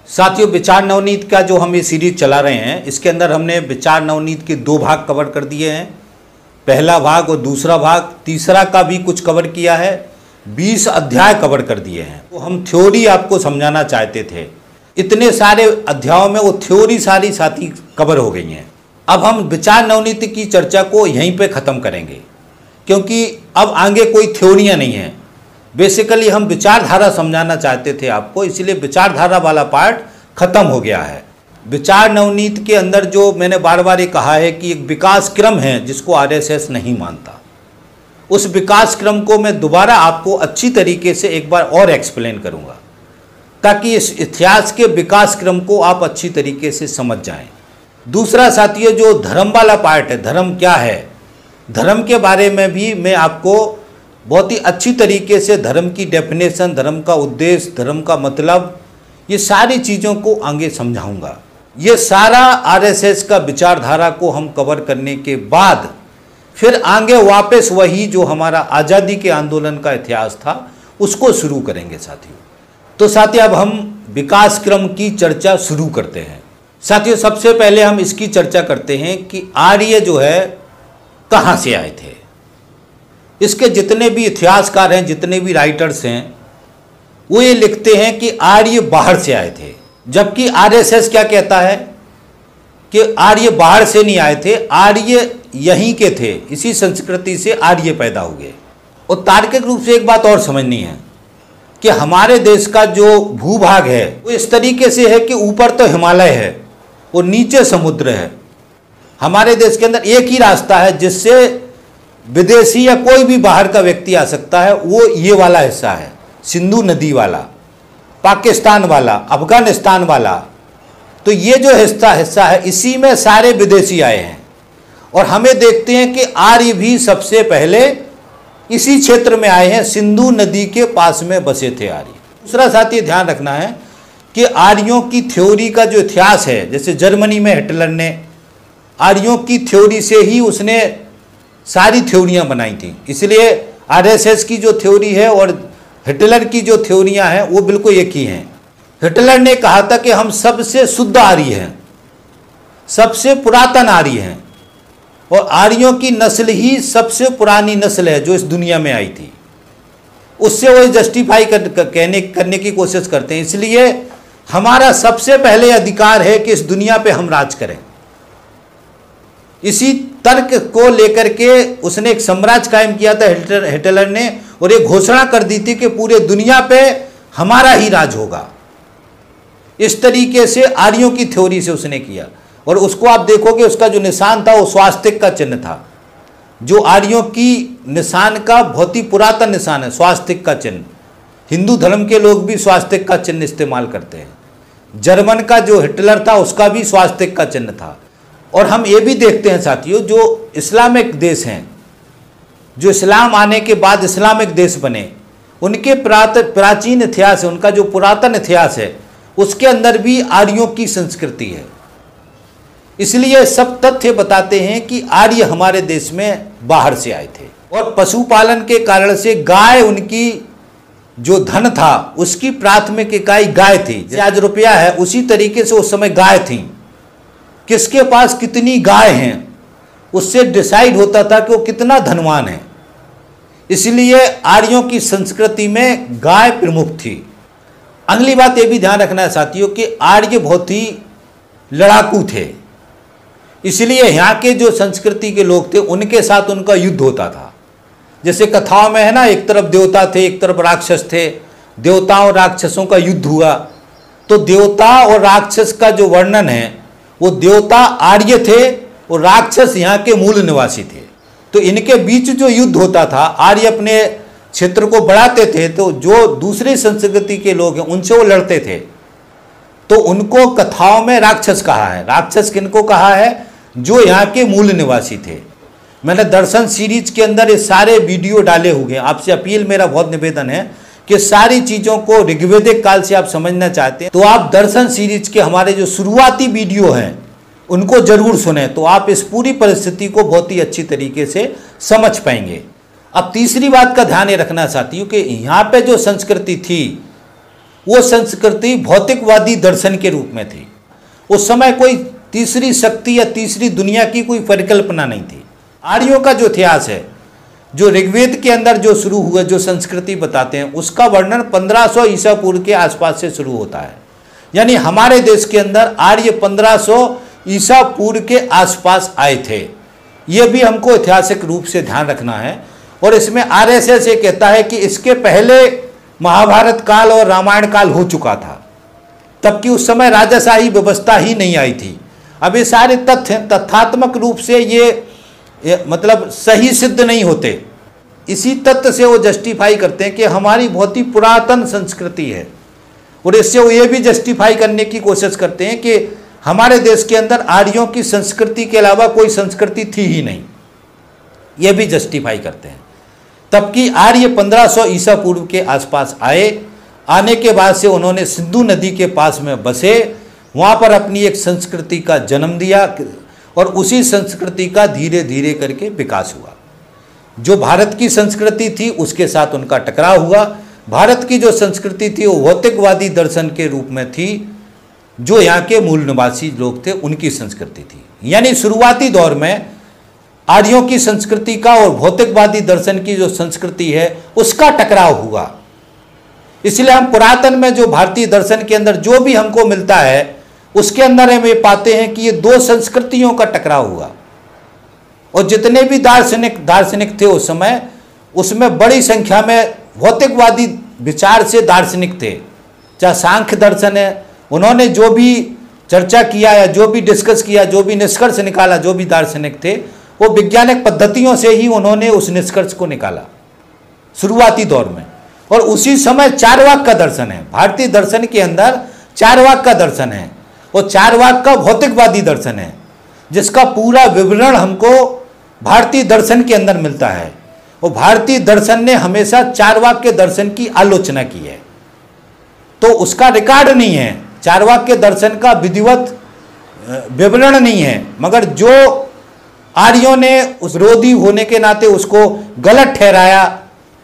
साथियों, विचार नवनीत का जो हम ये सीरीज चला रहे हैं, इसके अंदर हमने विचार नवनीत के 2 भाग कवर कर दिए हैं। पहला भाग और दूसरा भाग, तीसरा का भी कुछ कवर किया है। 20 अध्याय कवर कर दिए हैं। तो हम थ्योरी आपको समझाना चाहते थे। इतने सारे अध्यायों में वो थ्योरी सारी साथी कवर हो गई हैं। अब हम विचार नवनीत की चर्चा को यहीं पे ख़त्म करेंगे, क्योंकि अब आगे कोई थ्योरियाँ नहीं हैं। बेसिकली हम विचारधारा समझाना चाहते थे आपको, इसलिए विचारधारा वाला पार्ट खत्म हो गया है। विचार नवनीत के अंदर जो मैंने बार बार ये कहा है कि एक विकास क्रम है जिसको आरएसएस नहीं मानता। उस विकास क्रम को मैं दोबारा आपको अच्छी तरीके से एक बार और एक्सप्लेन करूंगा, ताकि इस इतिहास के विकास क्रम को आप अच्छी तरीके से समझ जाएं। दूसरा साथियों, जो धर्म वाला पार्ट है, धर्म क्या है, धर्म के बारे में भी मैं आपको बहुत ही अच्छी तरीके से धर्म की डेफिनेशन, धर्म का उद्देश्य, धर्म का मतलब, ये सारी चीज़ों को आगे समझाऊंगा। ये सारा आरएसएस का विचारधारा को हम कवर करने के बाद फिर आगे वापस वही जो हमारा आज़ादी के आंदोलन का इतिहास था उसको शुरू करेंगे साथियों। तो साथियों, अब हम विकास क्रम की चर्चा शुरू करते हैं। साथियों, सबसे पहले हम इसकी चर्चा करते हैं कि आर्य जो है कहाँ से आए थे। इसके जितने भी इतिहासकार हैं, जितने भी राइटर्स हैं, वो ये लिखते हैं कि आर्य बाहर से आए थे, जबकि आरएसएस क्या कहता है कि आर्य बाहर से नहीं आए थे, आर्य यहीं के थे, इसी संस्कृति से आर्य पैदा हुए। और तार्किक रूप से एक बात और समझनी है कि हमारे देश का जो भूभाग है वो इस तरीके से है कि ऊपर तो हिमालय है और नीचे समुद्र है। हमारे देश के अंदर एक ही रास्ता है जिससे विदेशी या कोई भी बाहर का व्यक्ति आ सकता है, वो ये वाला हिस्सा है, सिंधु नदी वाला, पाकिस्तान वाला, अफगानिस्तान वाला। तो ये जो हिस्सा है, इसी में सारे विदेशी आए हैं। और हमें देखते हैं कि आर्य भी सबसे पहले इसी क्षेत्र में आए हैं, सिंधु नदी के पास में बसे थे आर्य। दूसरा साथी ध्यान रखना है कि आर्यों की थ्योरी का जो इतिहास है, जैसे जर्मनी में हिटलर ने आर्यों की थ्योरी से ही उसने सारी थ्योरियां बनाई थी। इसलिए आरएसएस की जो थ्योरी है और हिटलर की जो थ्योरियां हैं वो बिल्कुल एक ही हैं। हिटलर ने कहा था कि हम सबसे शुद्ध आर्य हैं, सबसे पुरातन आर्य हैं, और आर्यों की नस्ल ही सबसे पुरानी नस्ल है जो इस दुनिया में आई थी। उससे वो जस्टिफाई करने की कोशिश करते हैं। इसलिए हमारा सबसे पहले अधिकार है कि इस दुनिया पे हम राज करें। इसी तर्क को लेकर के उसने एक साम्राज्य कायम किया था हिटलर ने, और एक घोषणा कर दी थी कि पूरे दुनिया पे हमारा ही राज होगा। इस तरीके से आर्यों की थ्योरी से उसने किया। और उसको आप देखोगे, उसका जो निशान था वो स्वास्तिक का चिन्ह था, जो आर्यों की निशान का बहुत ही पुरातन निशान है, स्वास्तिक का चिन्ह। हिंदू धर्म के लोग भी स्वास्तिक का चिन्ह इस्तेमाल करते हैं। जर्मन का जो हिटलर था उसका भी स्वास्तिक का चिन्ह था। और हम ये भी देखते हैं साथियों, जो इस्लामिक देश हैं, जो इस्लाम आने के बाद इस्लामिक देश बने, उनके प्राचीन इतिहास है, उनका जो पुरातन इतिहास है, उसके अंदर भी आर्यों की संस्कृति है। इसलिए सब तथ्य बताते हैं कि आर्य हमारे देश में बाहर से आए थे। और पशुपालन के कारण से गाय, उनकी जो धन था उसकी प्राथमिक इकाई गाय थी। जैसे आज रुपया है, उसी तरीके से उस समय गाय थी। किसके पास कितनी गाय हैं उससे डिसाइड होता था कि वो कितना धनवान है। इसलिए आर्यों की संस्कृति में गाय प्रमुख थी। अगली बात ये भी ध्यान रखना है साथियों कि आर्य बहुत ही लड़ाकू थे। इसलिए यहाँ के जो संस्कृति के लोग थे उनके साथ उनका युद्ध होता था। जैसे कथाओं में है ना, एक तरफ देवता थे, एक तरफ राक्षस थे, देवताओं और राक्षसों का युद्ध हुआ। तो देवता और राक्षस का जो वर्णन है, वो देवता आर्य थे और राक्षस यहाँ के मूल निवासी थे। तो इनके बीच जो युद्ध होता था, आर्य अपने क्षेत्र को बढ़ाते थे, तो जो दूसरी संस्कृति के लोग हैं उनसे वो लड़ते थे। तो उनको कथाओं में राक्षस कहा है। राक्षस किनको कहा है? जो यहाँ के मूल निवासी थे। मैंने दर्शन सीरीज के अंदर ये सारे वीडियो डाले हुए हैं। आपसे अपील, मेरा बहुत निवेदन है कि सारी चीज़ों को ऋग्वेदिक काल से आप समझना चाहते हैं तो आप दर्शन सीरीज के हमारे जो शुरुआती वीडियो हैं उनको जरूर सुने, तो आप इस पूरी परिस्थिति को बहुत ही अच्छी तरीके से समझ पाएंगे। अब तीसरी बात का ध्यान ये रखना चाहती हूँ कि यहाँ पे जो संस्कृति थी वो संस्कृति भौतिकवादी दर्शन के रूप में थी। उस समय कोई तीसरी शक्ति या तीसरी दुनिया की कोई परिकल्पना नहीं थी। आर्यों का जो इतिहास है, जो ऋग्वेद के अंदर जो शुरू हुआ, जो संस्कृति बताते हैं, उसका वर्णन 1500 ईसा पूर्व के आसपास से शुरू होता है। यानी हमारे देश के अंदर आर्य 1500 ईसा पूर्व के आसपास आए थे। ये भी हमको ऐतिहासिक रूप से ध्यान रखना है। और इसमें आरएसएस ये कहता है कि इसके पहले महाभारत काल और रामायण काल हो चुका था, तब कि उस समय राजाशाही व्यवस्था ही नहीं आई थी। अब ये सारे तथ्य तथ्यात्मक रूप से ये मतलब सही सिद्ध नहीं होते। इसी तथ्य से वो जस्टिफाई करते हैं कि हमारी बहुत ही पुरातन संस्कृति है, और इससे वो ये भी जस्टिफाई करने की कोशिश करते हैं कि हमारे देश के अंदर आर्यों की संस्कृति के अलावा कोई संस्कृति थी ही नहीं। ये भी जस्टिफाई करते हैं। तब कि आर्य 1500 ईसा पूर्व के आसपास आए। आने के बाद से उन्होंने सिंधु नदी के पास में बसे, वहाँ पर अपनी एक संस्कृति का जन्म दिया, और उसी संस्कृति का धीरे धीरे करके विकास हुआ। जो भारत की संस्कृति थी उसके साथ उनका टकराव हुआ। भारत की जो संस्कृति थी वो भौतिकवादी दर्शन के रूप में थी, जो यहाँ के मूल निवासी लोग थे उनकी संस्कृति थी। यानी शुरुआती दौर में आर्यों की संस्कृति का और भौतिकवादी दर्शन की जो संस्कृति है उसका टकराव हुआ। इसलिए हम पुरातन में जो भारतीय दर्शन के अंदर जो भी हमको मिलता है उसके अंदर हम ये पाते हैं कि ये दो संस्कृतियों का टकराव हुआ। और जितने भी दार्शनिक थे उस समय, उसमें बड़ी संख्या में भौतिकवादी विचार से दार्शनिक थे। चाहे सांख्य दर्शन है, उन्होंने जो भी चर्चा किया या जो भी डिस्कस किया, जो भी निष्कर्ष निकाला, जो भी दार्शनिक थे, वो वैज्ञानिक पद्धतियों से ही उन्होंने उस निष्कर्ष को निकाला शुरुआती दौर में। और उसी समय चारवाक का दर्शन है, भारतीय दर्शन के अंदर चारवाक का दर्शन है, और चारवाक का भौतिकवादी दर्शन है, जिसका पूरा विवरण हमको भारतीय दर्शन के अंदर मिलता है। और भारतीय दर्शन ने हमेशा चारवाक के दर्शन की आलोचना की है, तो उसका रिकॉर्ड नहीं है, चारवाक के दर्शन का विधिवत विवरण नहीं है। मगर जो आर्यों ने उस विरोधी होने के नाते उसको गलत ठहराया,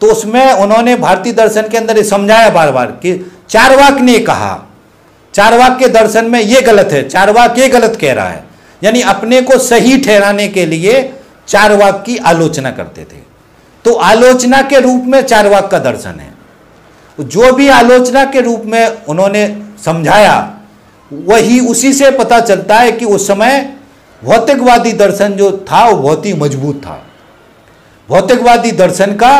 तो उसमें उन्होंने भारतीय दर्शन के अंदर ये समझाया बार बार कि चारवाक ने कहा, चारवाक के दर्शन में ये गलत है, चारवाक ये गलत कह रहा है। यानी अपने को सही ठहराने के लिए चारवाक की आलोचना करते थे। तो आलोचना के रूप में चारवाक का दर्शन है। जो भी आलोचना के रूप में उन्होंने समझाया, वही उसी से पता चलता है कि उस समय भौतिकवादी दर्शन जो था वो बहुत ही मजबूत था। भौतिकवादी दर्शन का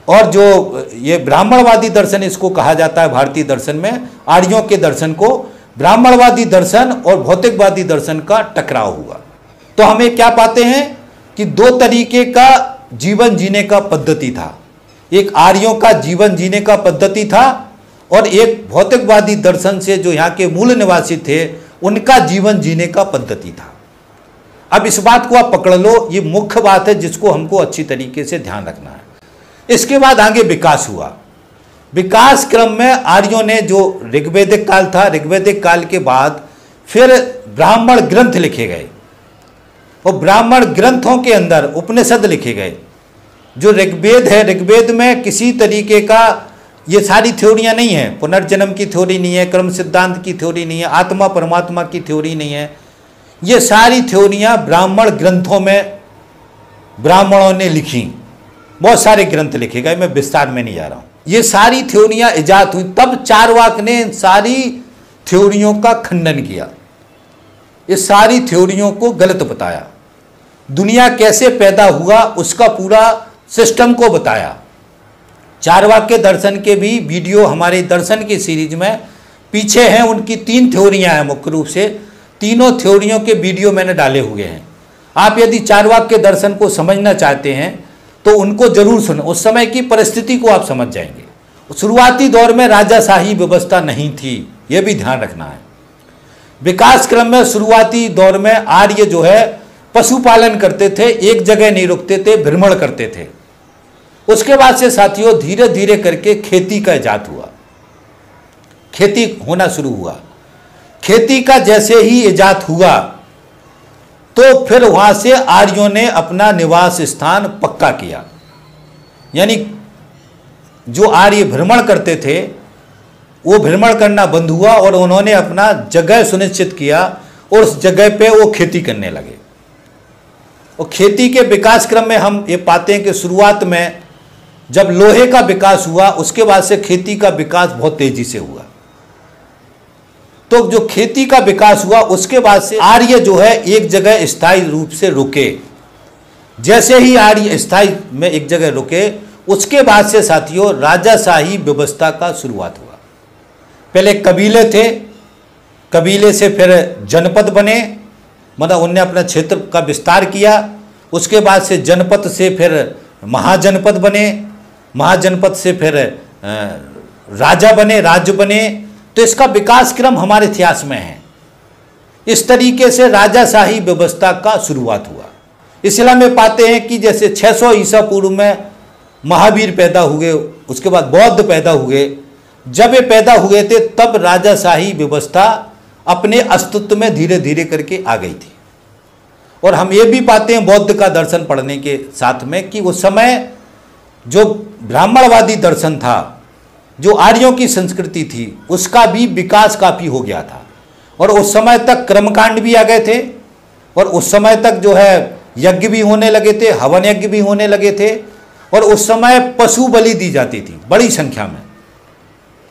और जो ये ब्राह्मणवादी दर्शन इसको कहा जाता है भारतीय दर्शन में, आर्यों के दर्शन को ब्राह्मणवादी दर्शन और भौतिकवादी दर्शन का टकराव हुआ। तो हमें क्या पाते हैं कि दो तरीके का जीवन जीने का पद्धति था। एक आर्यों का जीवन जीने का पद्धति था, और एक भौतिकवादी दर्शन से जो यहाँ के मूल निवासी थे उनका जीवन जीने का पद्धति था। अब इस बात को आप पकड़ लो, ये मुख्य बात है जिसको हमको अच्छी तरीके से ध्यान रखना है। इसके बाद आगे विकास हुआ। विकास क्रम में आर्यों ने जो ऋग्वेदिक काल था, ऋग्वेदिक काल के बाद फिर ब्राह्मण ग्रंथ लिखे गए, और ब्राह्मण ग्रंथों के अंदर उपनिषद लिखे गए। जो ऋग्वेद है, ऋग्वेद में किसी तरीके का ये सारी थ्योरियाँ नहीं है, पुनर्जन्म की थ्योरी नहीं है, कर्म सिद्धांत की थ्योरी नहीं है, आत्मा परमात्मा की थ्योरी नहीं है। ये सारी थ्योरियाँ ब्राह्मण ग्रंथों में ब्राह्मणों ने लिखी। बहुत सारे ग्रंथ लिखे गए, मैं विस्तार में नहीं जा रहा हूँ। ये सारी थ्योरियाँ इजाद हुई, तब चारवाक ने इन सारी थ्योरियों का खंडन किया, इस सारी थ्योरियों को गलत बताया, दुनिया कैसे पैदा हुआ उसका पूरा सिस्टम को बताया। चारवाक के दर्शन के भी वीडियो हमारे दर्शन की सीरीज में पीछे हैं। उनकी 3 थ्योरियाँ हैं मुख्य रूप से, तीनों थ्योरियों के वीडियो मैंने डाले हुए हैं। आप यदि चारवाक के दर्शन को समझना चाहते हैं तो उनको जरूर सुनो, उस समय की परिस्थिति को आप समझ जाएंगे। शुरुआती दौर में राजाशाही व्यवस्था नहीं थी, यह भी ध्यान रखना है। विकास क्रम में शुरुआती दौर में आर्य जो है पशुपालन करते थे, एक जगह नहीं रुकते थे, भ्रमण करते थे। उसके बाद से साथियों धीरे धीरे करके खेती का इजाद हुआ, खेती होना शुरू हुआ। खेती का जैसे ही इजाद हुआ तो फिर वहां से आर्यों ने अपना निवास स्थान पक्का किया। यानी जो आर्य भ्रमण करते थे वो भ्रमण करना बंद हुआ और उन्होंने अपना जगह सुनिश्चित किया और उस जगह पे वो खेती करने लगे। और खेती के विकास क्रम में हम ये पाते हैं कि शुरुआत में जब लोहे का विकास हुआ, उसके बाद से खेती का विकास बहुत तेजी से हुआ। तो जो खेती का विकास हुआ उसके बाद से आर्य जो है एक जगह स्थायी रूप से रुके। जैसे ही आर्य स्थायी में एक जगह रुके, उसके बाद से साथियों राजाशाही व्यवस्था का शुरुआत हुआ। पहले कबीले थे, कबीले से फिर जनपद बने, मतलब उनने अपना क्षेत्र का विस्तार किया। उसके बाद से जनपद से फिर महाजनपद बने, महाजनपद से फिर राजा बने, राज्य बने। तो इसका विकास क्रम हमारे इतिहास में है। इस तरीके से राजाशाही व्यवस्था का शुरुआत हुआ। इसलिए में पाते हैं कि जैसे 600 ईसा पूर्व में महावीर पैदा हुए, उसके बाद बौद्ध पैदा हुए। जब ये पैदा हुए थे तब राजाशाही व्यवस्था अपने अस्तित्व में धीरे धीरे करके आ गई थी। और हम ये भी पाते हैं बौद्ध का दर्शन पढ़ने के साथ में कि उस समय जो ब्राह्मणवादी दर्शन था, जो आर्यों की संस्कृति थी, उसका भी विकास काफ़ी हो गया था। और उस समय तक कर्मकांड भी आ गए थे और उस समय तक जो है यज्ञ भी होने लगे थे, हवन यज्ञ भी होने लगे थे। और उस समय पशु बलि दी जाती थी बड़ी संख्या में।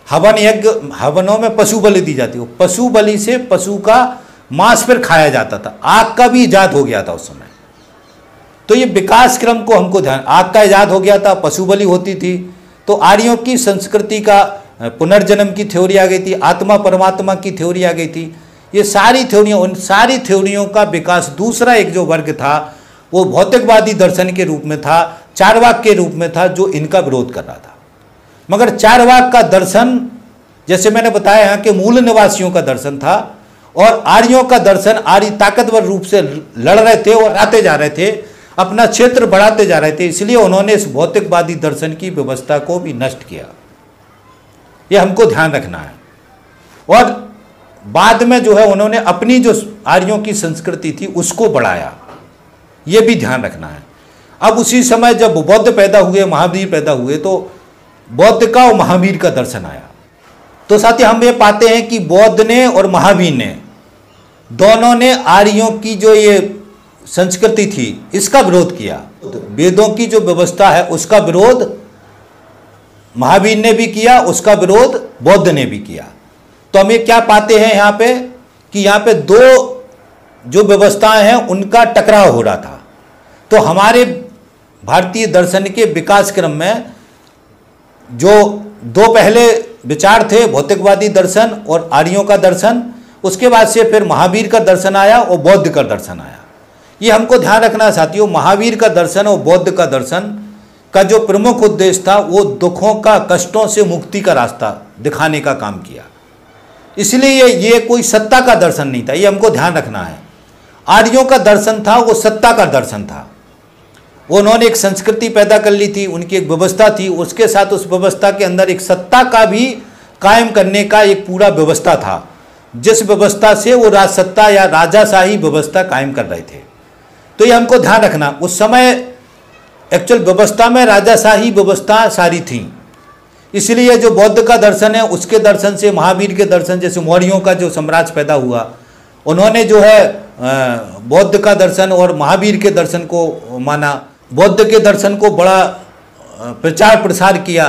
हवन यज्ञ, हवनों में पशु बलि दी जाती, पशु बलि से पशु का मांस फिर खाया जाता था। आग का भी इजाद हो गया था उस समय। तो ये विकास क्रम को हमको ध्यान, आग का इजाद हो गया था, पशु बलि होती थी। तो आर्यों की संस्कृति का पुनर्जन्म की थ्योरी आ गई थी, आत्मा परमात्मा की थ्योरी आ गई थी। ये सारी थ्योरियाँ, उन सारी थ्योरियों का विकास दूसरा एक जो वर्ग था वो भौतिकवादी दर्शन के रूप में था, चारवाक के रूप में था, जो इनका विरोध कर रहा था। मगर चारवाक का दर्शन, जैसे मैंने बताया यहाँ के मूल निवासियों का दर्शन था, और आर्यों का दर्शन, आर्य ताकतवर रूप से लड़ रहे थे और आते जा रहे थे, अपना क्षेत्र बढ़ाते जा रहे थे। इसलिए उन्होंने इस भौतिकवादी दर्शन की व्यवस्था को भी नष्ट किया। ये हमको ध्यान रखना है। और बाद में जो है उन्होंने अपनी जो आर्यों की संस्कृति थी उसको बढ़ाया, ये भी ध्यान रखना है। अब उसी समय जब बौद्ध पैदा हुए, महावीर पैदा हुए, तो बौद्ध का और महावीर का दर्शन आया। तो साथ ही हम ये पाते हैं कि बौद्ध ने और महावीर ने दोनों ने आर्यों की जो ये संस्कृति थी इसका विरोध किया। वेदों की जो व्यवस्था है उसका विरोध महावीर ने भी किया, उसका विरोध बौद्ध ने भी किया। तो हम ये क्या पाते हैं यहाँ पे कि यहाँ पे दो जो व्यवस्थाएं हैं उनका टकराव हो रहा था। तो हमारे भारतीय दर्शन के विकास क्रम में जो दो पहले विचार थे, भौतिकवादी दर्शन और आर्यों का दर्शन, उसके बाद से फिर महावीर का दर्शन आया और बौद्ध का दर्शन आया। ये हमको ध्यान रखना है साथियों। महावीर का दर्शन और बौद्ध का दर्शन का जो प्रमुख उद्देश्य था वो दुखों का, कष्टों से मुक्ति का रास्ता दिखाने का काम किया। इसलिए ये कोई सत्ता का दर्शन नहीं था, ये हमको ध्यान रखना है। आर्यों का दर्शन था वो सत्ता का दर्शन था। उन्होंने एक संस्कृति पैदा कर ली थी, उनकी एक व्यवस्था थी, उसके साथ उस व्यवस्था के अंदर एक सत्ता का भी कायम करने का एक पूरा व्यवस्था था, जिस व्यवस्था से वो राजसत्ता या राजाशाही व्यवस्था कायम कर रहे थे। तो ये हमको ध्यान रखना। उस समय एक्चुअल व्यवस्था में राजाशाही व्यवस्था सारी थी। इसलिए जो बौद्ध का दर्शन है उसके दर्शन से, महावीर के दर्शन, जैसे मौर्यों का जो साम्राज्य पैदा हुआ, उन्होंने जो है बौद्ध का दर्शन और महावीर के दर्शन को माना, बौद्ध के दर्शन को बड़ा प्रचार प्रसार किया।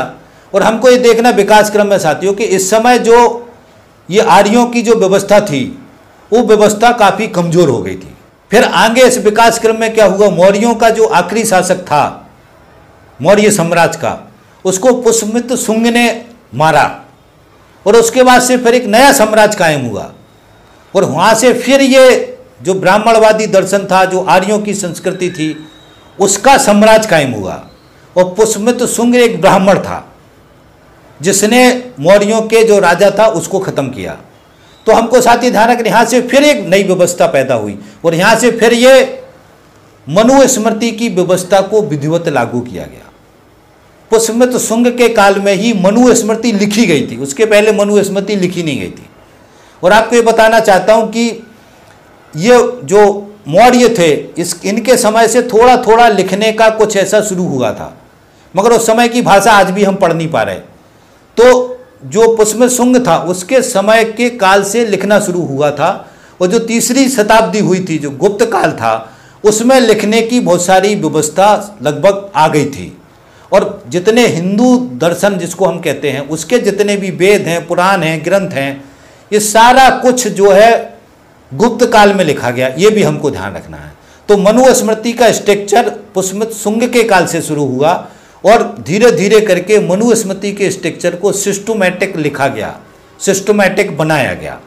और हमको ये देखना विकास क्रम में साथियों कि इस समय जो ये आर्यों की जो व्यवस्था थी वो व्यवस्था काफ़ी कमज़ोर हो गई थी। फिर आगे इस विकास क्रम में क्या हुआ, मौर्यों का जो आखिरी शासक था मौर्य साम्राज्य का, उसको पुष्यमित्र शुंग ने मारा और उसके बाद से फिर एक नया साम्राज्य कायम हुआ। और वहाँ से फिर ये जो ब्राह्मणवादी दर्शन था, जो आर्यों की संस्कृति थी, उसका साम्राज्य कायम हुआ। और पुष्यमित्र शुंग एक ब्राह्मण था जिसने मौर्यों के जो राजा था उसको ख़त्म किया। तो हमको साथ ही ध्यान रखना, यहाँ से फिर एक नई व्यवस्था पैदा हुई और यहाँ से फिर ये मनुस्मृति की व्यवस्था को विधिवत लागू किया गया। पुष्यमित्र शुंग के काल में ही मनुस्मृति लिखी गई थी, उसके पहले मनुस्मृति लिखी नहीं गई थी। और आपको ये बताना चाहता हूँ कि ये जो मौर्य थे, इनके समय से थोड़ा थोड़ा लिखने का कुछ ऐसा शुरू हुआ था, मगर उस समय की भाषा आज भी हम पढ़ नहीं पा रहे। तो जो पुष्य शुंग था उसके समय के काल से लिखना शुरू हुआ था, और जो तीसरी शताब्दी हुई थी, जो गुप्त काल था, उसमें लिखने की बहुत सारी व्यवस्था लगभग आ गई थी। और जितने हिंदू दर्शन जिसको हम कहते हैं, उसके जितने भी वेद हैं, पुराण हैं, ग्रंथ हैं, ये सारा कुछ जो है गुप्त काल में लिखा गया, ये भी हमको ध्यान रखना है। तो मनु स्मृति का स्ट्रक्चर पुष्य शुंग के काल से शुरू हुआ और धीरे धीरे करके मनु स्मृति के स्ट्रक्चर को सिस्टमैटिक लिखा गया, सिस्टमैटिक बनाया गया,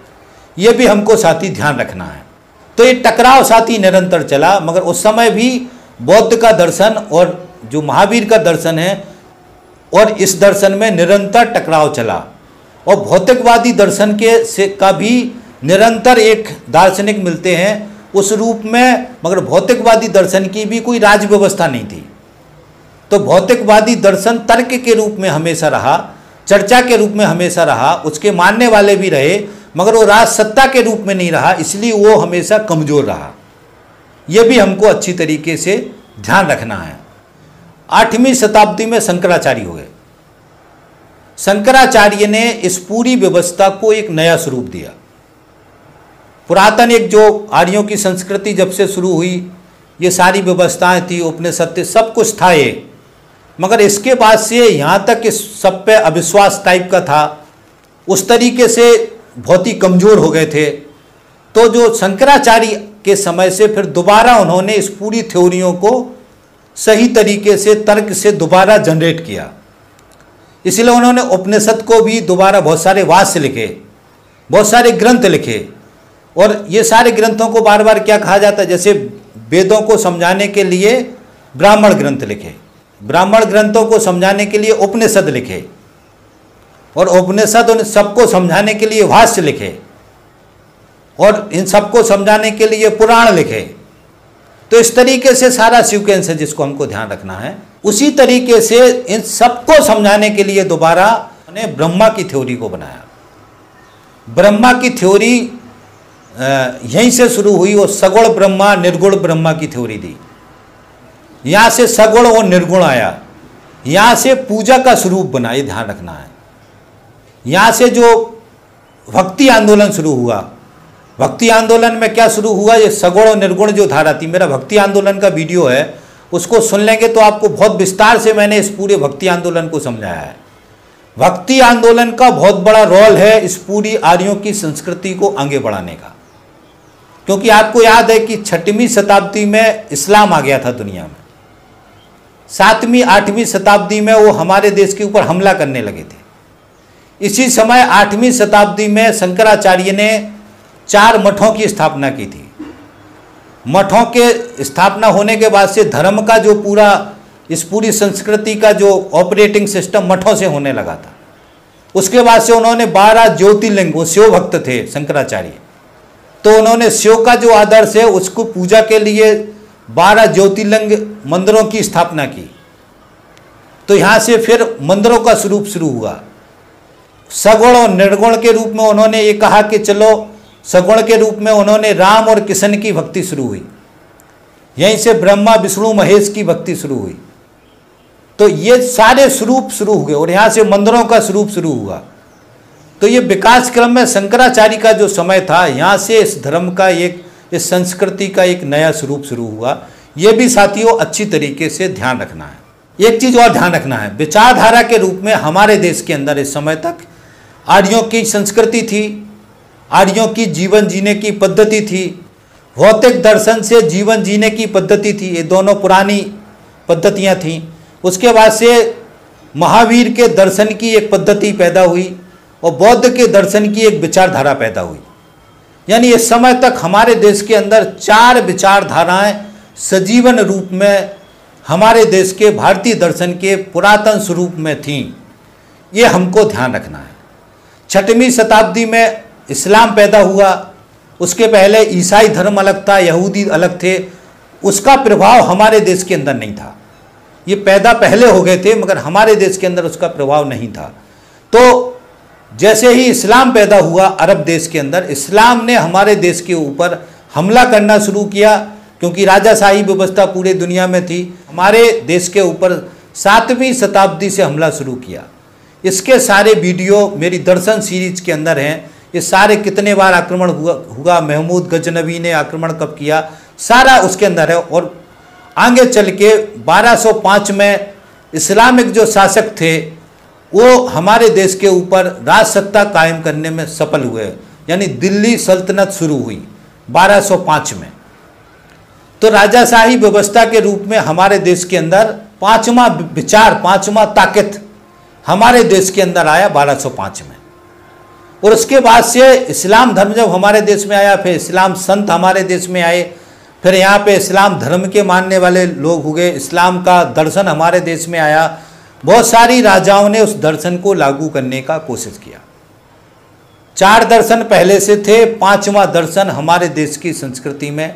ये भी हमको साथ ही ध्यान रखना है। तो ये टकराव साथ ही निरंतर चला, मगर उस समय भी बौद्ध का दर्शन और जो महावीर का दर्शन है और इस दर्शन में निरंतर टकराव चला, और भौतिकवादी दर्शन का भी निरंतर एक दार्शनिक मिलते हैं उस रूप में, मगर भौतिकवादी दर्शन की भी कोई राज व्यवस्था नहीं थी। तो भौतिकवादी दर्शन तर्क के रूप में हमेशा रहा, चर्चा के रूप में हमेशा रहा, उसके मानने वाले भी रहे, मगर वो राज सत्ता के रूप में नहीं रहा, इसलिए वो हमेशा कमज़ोर रहा। ये भी हमको अच्छी तरीके से ध्यान रखना है। 8वीं शताब्दी में शंकराचार्य हुए। शंकराचार्य ने इस पूरी व्यवस्था को एक नया स्वरूप दिया। पुरातन एक जो आर्यों की संस्कृति जब से शुरू हुई, ये सारी व्यवस्थाएं थी, उपनिषद सब कुछ था ये, मगर इसके बाद से यहाँ तक इस सब पे अविश्वास टाइप का था, उस तरीके से बहुत ही कमज़ोर हो गए थे। तो जो शंकराचार्य के समय से फिर दोबारा उन्होंने इस पूरी थ्योरियों को सही तरीके से तर्क से दोबारा जनरेट किया। इसलिए उन्होंने उपनिषद को भी दोबारा बहुत सारे वास्य लिखे, बहुत सारे ग्रंथ लिखे, और ये सारे ग्रंथों को बार बार क्या कहा जाता है, जैसे वेदों को समझाने के लिए ब्राह्मण ग्रंथ लिखे, ब्राह्मण ग्रंथों को समझाने के लिए उपनिषद लिखे, और उपनिषद उन सबको समझाने के लिए भाष्य लिखे, और इन सबको समझाने के लिए पुराण लिखे। तो इस तरीके से सारा सीक्वेंस है जिसको हमको ध्यान रखना है। उसी तरीके से इन सबको समझाने के लिए दोबारा उन्होंने ब्रह्मा की थ्योरी को बनाया। ब्रह्मा की थ्योरी यहीं से शुरू हुई, और सगुण ब्रह्मा निर्गुण ब्रह्मा की थ्योरी दी। यहाँ से सगुण और निर्गुण आया, यहाँ से पूजा का स्वरूप बना, ये ध्यान रखना है। यहाँ से जो भक्ति आंदोलन शुरू हुआ, भक्ति आंदोलन में क्या शुरू हुआ, ये सगुण और निर्गुण जो धारा थी, मेरा भक्ति आंदोलन का वीडियो है, उसको सुन लेंगे तो आपको बहुत विस्तार से मैंने इस पूरे भक्ति आंदोलन को समझाया है। भक्ति आंदोलन का बहुत बड़ा रोल है इस पूरी आर्यों की संस्कृति को आगे बढ़ाने का, क्योंकि आपको याद है कि 6वीं शताब्दी में इस्लाम आ गया था दुनिया में, 7वीं 8वीं शताब्दी में वो हमारे देश के ऊपर हमला करने लगे थे। इसी समय 8वीं शताब्दी में शंकराचार्य ने 4 मठों की स्थापना की थी। मठों के स्थापना होने के बाद से धर्म का जो पूरा, इस पूरी संस्कृति का जो ऑपरेटिंग सिस्टम मठों से होने लगा था। उसके बाद से उन्होंने 12 ज्योतिर्लिंग, वो शिव भक्त थे शंकराचार्य, तो उन्होंने शिव का जो आदर्श है उसको पूजा के लिए 12 ज्योतिर्लिंग मंदिरों की स्थापना की। तो यहाँ से फिर मंदिरों का स्वरूप शुरू हुआ। सगुण और निर्गुण के रूप में उन्होंने ये कहा कि चलो, सगुण के रूप में उन्होंने राम और कृष्ण की भक्ति शुरू हुई, यहीं से ब्रह्मा विष्णु महेश की भक्ति शुरू हुई। तो ये सारे स्वरूप शुरू हुए और यहाँ से मंदिरों का स्वरूप शुरू हुआ। तो ये विकास क्रम में शंकराचार्य का जो समय था, यहाँ से इस धर्म का एक, इस संस्कृति का एक नया स्वरूप शुरू हुआ। ये भी साथियों अच्छी तरीके से ध्यान रखना है। एक चीज़ और ध्यान रखना है, विचारधारा के रूप में हमारे देश के अंदर इस समय तक आर्यों की संस्कृति थी, आर्यों की जीवन जीने की पद्धति थी, भौतिक दर्शन से जीवन जीने की पद्धति थी, ये दोनों पुरानी पद्धतियाँ थीं। उसके बाद से महावीर के दर्शन की एक पद्धति पैदा हुई और बौद्ध के दर्शन की एक विचारधारा पैदा हुई। यानी इस समय तक हमारे देश के अंदर 4 विचारधाराएं सजीवन रूप में हमारे देश के भारतीय दर्शन के पुरातन स्वरूप में थीं। ये हमको ध्यान रखना है। 6वीं शताब्दी में इस्लाम पैदा हुआ, उसके पहले ईसाई धर्म अलग था, यहूदी अलग थे, उसका प्रभाव हमारे देश के अंदर नहीं था। ये पैदा पहले हो गए थे मगर हमारे देश के अंदर उसका प्रभाव नहीं था। तो जैसे ही इस्लाम पैदा हुआ अरब देश के अंदर, इस्लाम ने हमारे देश के ऊपर हमला करना शुरू किया, क्योंकि राजाशाही व्यवस्था पूरे दुनिया में थी। हमारे देश के ऊपर 7वीं शताब्दी से हमला शुरू किया। इसके सारे वीडियो मेरी दर्शन सीरीज के अंदर हैं। ये सारे कितने बार आक्रमण हुआ, महमूद गजनवी ने आक्रमण कब किया, सारा उसके अंदर है। और आगे चल के 1205 में इस्लामिक जो शासक थे वो हमारे देश के ऊपर राज सत्ता कायम करने में सफल हुए, यानी दिल्ली सल्तनत शुरू हुई 1205 में। तो राजाशाही व्यवस्था के रूप में हमारे देश के अंदर पांचवा विचार, पांचवा ताकत हमारे देश के अंदर आया 1205 में। और उसके बाद से इस्लाम धर्म जब हमारे देश में आया, फिर इस्लाम संत हमारे देश में आए, फिर यहाँ पे इस्लाम धर्म के मानने वाले लोग हुए, इस्लाम का दर्शन हमारे देश में आया। बहुत सारी राजाओं ने उस दर्शन को लागू करने का कोशिश किया। 4 दर्शन पहले से थे, 5वां दर्शन हमारे देश की संस्कृति में,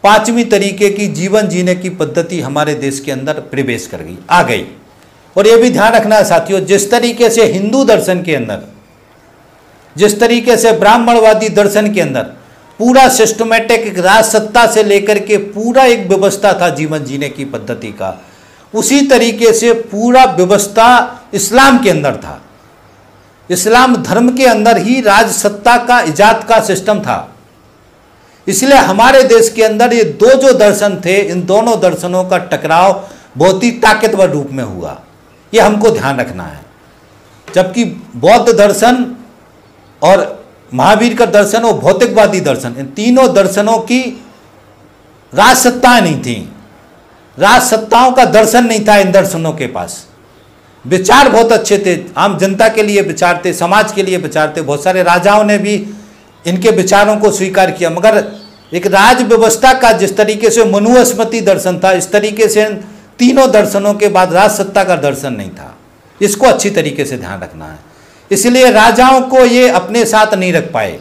5वीं तरीके की जीवन जीने की पद्धति हमारे देश के अंदर प्रवेश कर गई, आ गई। और ये भी ध्यान रखना है साथियों, जिस तरीके से हिंदू दर्शन के अंदर, जिस तरीके से ब्राह्मणवादी दर्शन के अंदर पूरा सिस्टमेटिक एक राज सत्ता से लेकर के पूरा एक व्यवस्था था जीवन जीने की पद्धति का, उसी तरीके से पूरा व्यवस्था इस्लाम के अंदर था। इस्लाम धर्म के अंदर ही राज सत्ता का इजाद का सिस्टम था। इसलिए हमारे देश के अंदर ये दो जो दर्शन थे, इन दोनों दर्शनों का टकराव बहुत ही ताकतवर रूप में हुआ, ये हमको ध्यान रखना है। जबकि बौद्ध दर्शन और महावीर का दर्शन और भौतिकवादी दर्शन, इन तीनों दर्शनों की राज सत्ताएं नहीं थी, राज सत्ताओं का दर्शन नहीं था इन दर्शनों के पास। विचार बहुत अच्छे थे, आम जनता के लिए विचार थे, समाज के लिए विचार थे, बहुत सारे राजाओं ने भी इनके विचारों को स्वीकार किया। मगर एक राज व्यवस्था का जिस तरीके से मनुस्मृति दर्शन था, इस तरीके से तीनों दर्शनों के बाद राज सत्ता का दर्शन नहीं था। इसको अच्छी तरीके से ध्यान रखना है। इसलिए राजाओं को ये अपने साथ नहीं रख पाए,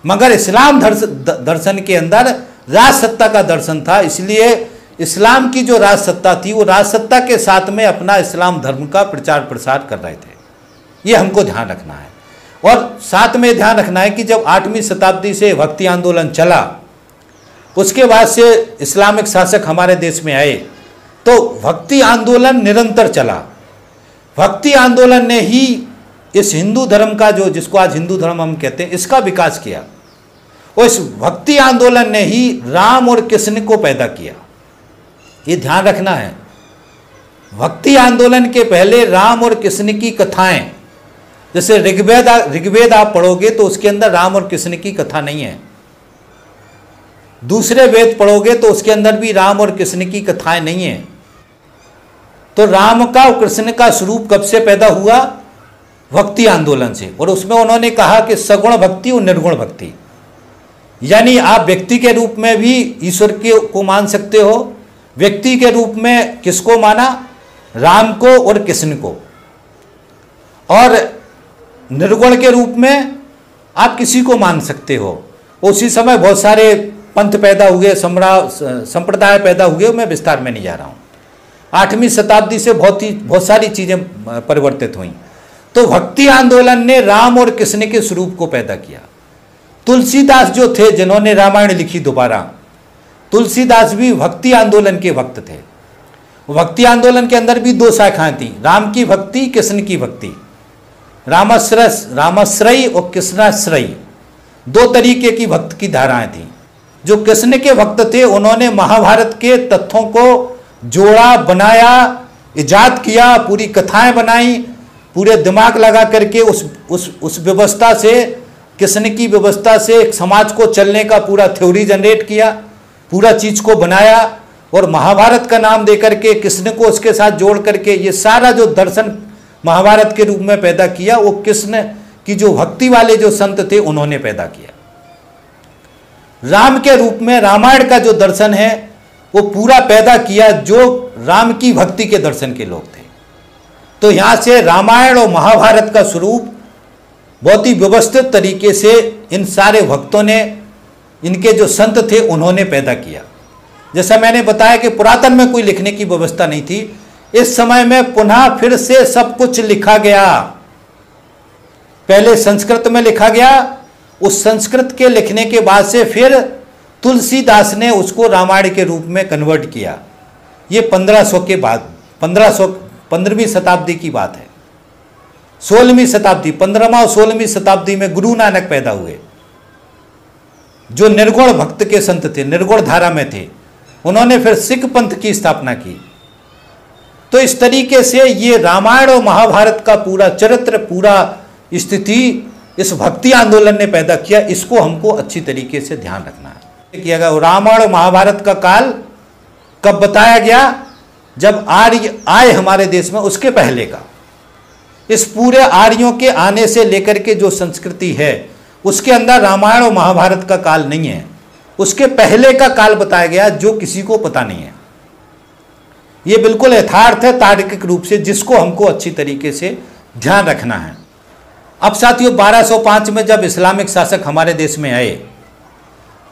मगर इस्लाम दर्शन के अंदर राज सत्ता का दर्शन था। इसलिए इस्लाम की जो राज सत्ता थी वो राज सत्ता के साथ में अपना इस्लाम धर्म का प्रचार प्रसार कर रहे थे, ये हमको ध्यान रखना है। और साथ में ध्यान रखना है कि जब 8वीं शताब्दी से भक्ति आंदोलन चला, उसके बाद से इस्लामिक शासक हमारे देश में आए, तो भक्ति आंदोलन निरंतर चला। भक्ति आंदोलन ने ही इस हिंदू धर्म का, जो जिसको आज हिंदू धर्म हम कहते हैं, इसका विकास किया। और इस भक्ति आंदोलन ने ही राम और कृष्ण को पैदा किया, ये ध्यान रखना है। भक्ति आंदोलन के पहले राम और कृष्ण की कथाएं, जैसे ऋग्वेद आप पढ़ोगे तो उसके अंदर राम और कृष्ण की कथा नहीं है। दूसरे वेद पढ़ोगे तो उसके अंदर भी राम और कृष्ण की कथाएं नहीं है। तो राम का और कृष्ण का स्वरूप कब से पैदा हुआ? भक्ति आंदोलन से। और उसमें उन्होंने कहा कि सगुण भक्ति और निर्गुण भक्ति, यानी आप व्यक्ति के रूप में भी ईश्वर को मान सकते हो। व्यक्ति के रूप में किसको माना? राम को और कृष्ण को। और निर्गुण के रूप में आप किसी को मान सकते हो। उसी समय बहुत सारे पंथ पैदा हुए, संप्रदाय पैदा हुए, मैं विस्तार में नहीं जा रहा हूँ। 8वीं शताब्दी से बहुत सारी चीज़ें परिवर्तित हुई। तो भक्ति आंदोलन ने राम और कृष्ण के स्वरूप को पैदा किया। तुलसीदास जो थे, जिन्होंने रामायण लिखी दोबारा, तुलसीदास भी भक्ति आंदोलन के भक्त थे। भक्ति आंदोलन के अंदर भी 2 शाखाएं थी, राम की भक्ति, कृष्ण की भक्ति। रामाश्रयी और कृष्णाश्रयी 2 तरीके की भक्त की धाराएं थी। जो कृष्ण के भक्त थे उन्होंने महाभारत के तथ्यों को जोड़ा, बनाया, इजाद किया, पूरी कथाएं बनाई, पूरे दिमाग लगा करके उस व्यवस्था से, कृष्ण की व्यवस्था से एक समाज को चलने का पूरा थ्योरी जनरेट किया, पूरा चीज को बनाया। और महाभारत का नाम दे करके कृष्ण को उसके साथ जोड़ करके ये सारा जो दर्शन महाभारत के रूप में पैदा किया, वो कृष्ण की जो भक्ति वाले जो संत थे उन्होंने पैदा किया। राम के रूप में रामायण का जो दर्शन है वो पूरा पैदा किया जो राम की भक्ति के दर्शन के लोग थे। तो यहाँ से रामायण और महाभारत का स्वरूप बहुत ही व्यवस्थित तरीके से इन सारे भक्तों ने, इनके जो संत थे उन्होंने पैदा किया। जैसा मैंने बताया कि पुरातन में कोई लिखने की व्यवस्था नहीं थी, इस समय में पुनः फिर से सब कुछ लिखा गया। पहले संस्कृत में लिखा गया, उस संस्कृत के लिखने के बाद से फिर तुलसीदास ने उसको रामायण के रूप में कन्वर्ट किया। ये 1500 के बाद, 15वीं शताब्दी की बात है। 16वीं शताब्दी, 15वां और 16वीं शताब्दी में गुरु नानक पैदा हुए, जो निर्गुण भक्त के संत थे, निर्गुण धारा में थे। उन्होंने फिर सिख पंथ की स्थापना की। तो इस तरीके से ये रामायण और महाभारत का पूरा चरित्र, पूरा स्थिति इस भक्ति आंदोलन ने पैदा किया। इसको हमको अच्छी तरीके से ध्यान रखना है। किया गया रामायण और महाभारत का काल कब बताया गया? जब आर्य आए हमारे देश में, उसके पहले का। इस पूरे आर्यों के आने से लेकर के जो संस्कृति है उसके अंदर रामायण और महाभारत का काल नहीं है। उसके पहले का काल बताया गया जो किसी को पता नहीं है। ये बिल्कुल यथार्थ है तार्किक रूप से, जिसको हमको अच्छी तरीके से ध्यान रखना है। अब साथियों 1205 में जब इस्लामिक शासक हमारे देश में आए,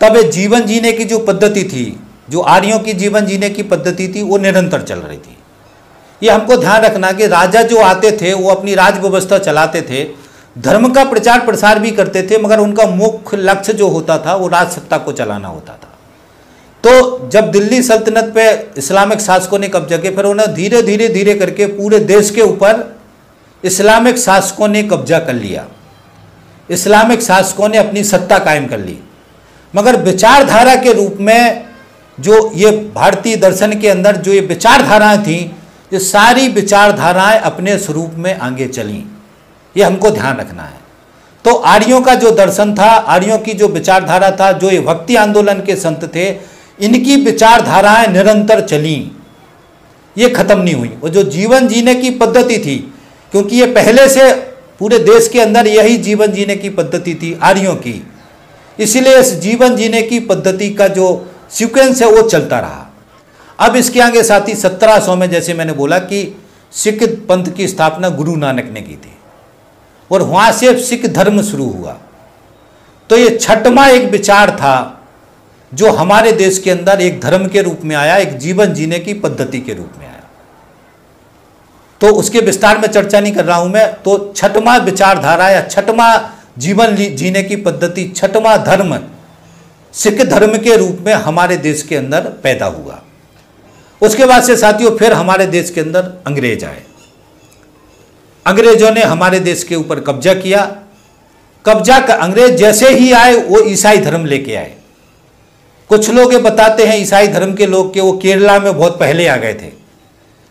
तब जीवन जीने की जो पद्धति थी, जो आर्यों की जीवन जीने की पद्धति थी, वो निरंतर चल रही थी। ये हमको ध्यान रखना कि राजा जो आते थे वो अपनी राज व्यवस्था चलाते थे, धर्म का प्रचार प्रसार भी करते थे, मगर उनका मुख्य लक्ष्य जो होता था वो राज सत्ता को चलाना होता था। तो जब दिल्ली सल्तनत पे इस्लामिक शासकों ने कब्जा किया, फिर उन्हें धीरे धीरे धीरे करके पूरे देश के ऊपर इस्लामिक शासकों ने कब्जा कर लिया। इस्लामिक शासकों ने अपनी सत्ता कायम कर ली। मगर विचारधारा के रूप में जो ये भारतीय दर्शन के अंदर जो ये विचारधाराएं थीं, ये सारी विचारधाराएं अपने स्वरूप में आगे चलीं। ये हमको ध्यान रखना है। तो आर्यों का जो दर्शन था, आर्यों की जो विचारधारा था, जो ये भक्ति आंदोलन के संत थे, इनकी विचारधाराएं निरंतर चलीं, ये खत्म नहीं हुई। और जो जीवन जीने की पद्धति थी, क्योंकि ये पहले से पूरे देश के अंदर यही जीवन जीने की पद्धति थी आर्यों की, इसलिए इस जीवन जीने की पद्धति का जो सीक्वेंस है वो चलता रहा। अब इसके आगे साथी 1700 में, जैसे मैंने बोला कि सिख पंथ की स्थापना गुरु नानक ने की थी और वहाँ से सिख धर्म शुरू हुआ। तो ये छठवां एक विचार था जो हमारे देश के अंदर एक धर्म के रूप में आया, एक जीवन जीने की पद्धति के रूप में आया। तो उसके विस्तार में चर्चा नहीं कर रहा हूं मैं। तो छठवां विचारधारा या छठवां जीवन जीने की पद्धति, छठवां धर्म सिख धर्म के रूप में हमारे देश के अंदर पैदा हुआ। उसके बाद से साथियों फिर हमारे देश के अंदर अंग्रेज आए। अंग्रेजों ने हमारे देश के ऊपर कब्जा किया। अंग्रेज जैसे ही आए वो ईसाई धर्म लेके आए। कुछ लोग ये बताते हैं ईसाई धर्म के लोग कि वो केरला में बहुत पहले आ गए थे।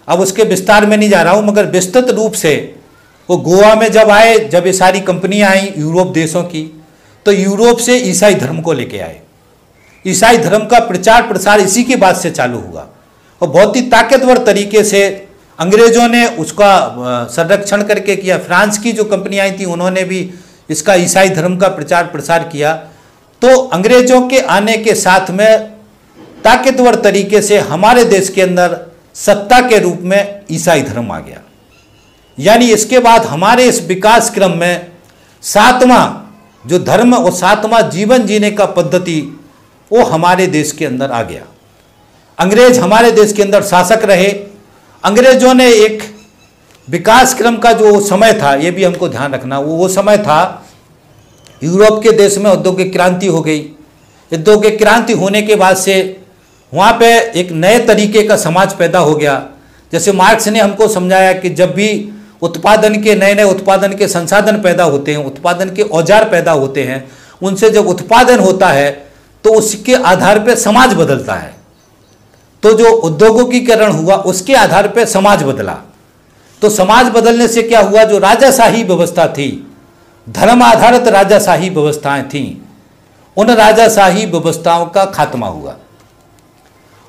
अब उसके विस्तार में नहीं जा रहा हूं, मगर विस्तृत रूप से वो गोवा में जब आए, जब ये सारी कंपनियां आई यूरोप देशों की, तो यूरोप से ईसाई धर्म को लेके आए। ईसाई धर्म का प्रचार प्रसार इसी के बाद से चालू हुआ और बहुत ही ताकतवर तरीके से अंग्रेजों ने उसका संरक्षण करके किया। फ्रांस की जो कंपनियां आई थी उन्होंने भी इसका ईसाई धर्म का प्रचार प्रसार किया। तो अंग्रेजों के आने के साथ में ताकतवर तरीके से हमारे देश के अंदर सत्ता के रूप में ईसाई धर्म आ गया। यानी इसके बाद हमारे इस विकास क्रम में सातवां जो धर्म और सातवां जीवन जीने का पद्धति वो हमारे देश के अंदर आ गया। अंग्रेज हमारे देश के अंदर शासक रहे। अंग्रेजों ने एक विकास क्रम का जो समय था, ये भी हमको ध्यान रखना, वो समय था यूरोप के देश में औद्योगिक क्रांति हो गई। औद्योगिक क्रांति होने के बाद से वहाँ पे एक नए तरीके का समाज पैदा हो गया। जैसे मार्क्स ने हमको समझाया कि जब भी उत्पादन के नए उत्पादन के संसाधन पैदा होते हैं, उत्पादन के औजार पैदा होते हैं, उनसे जब उत्पादन होता है तो उसके आधार पर समाज बदलता है। तो जो उद्योगिकीकरण हुआ उसके आधार पर समाज बदला। तो समाज बदलने से क्या हुआ, जो राजाशाही व्यवस्था थी, धर्म आधारित राजाशाही व्यवस्थाएं थीं, उन राजाशाही व्यवस्थाओं का खात्मा हुआ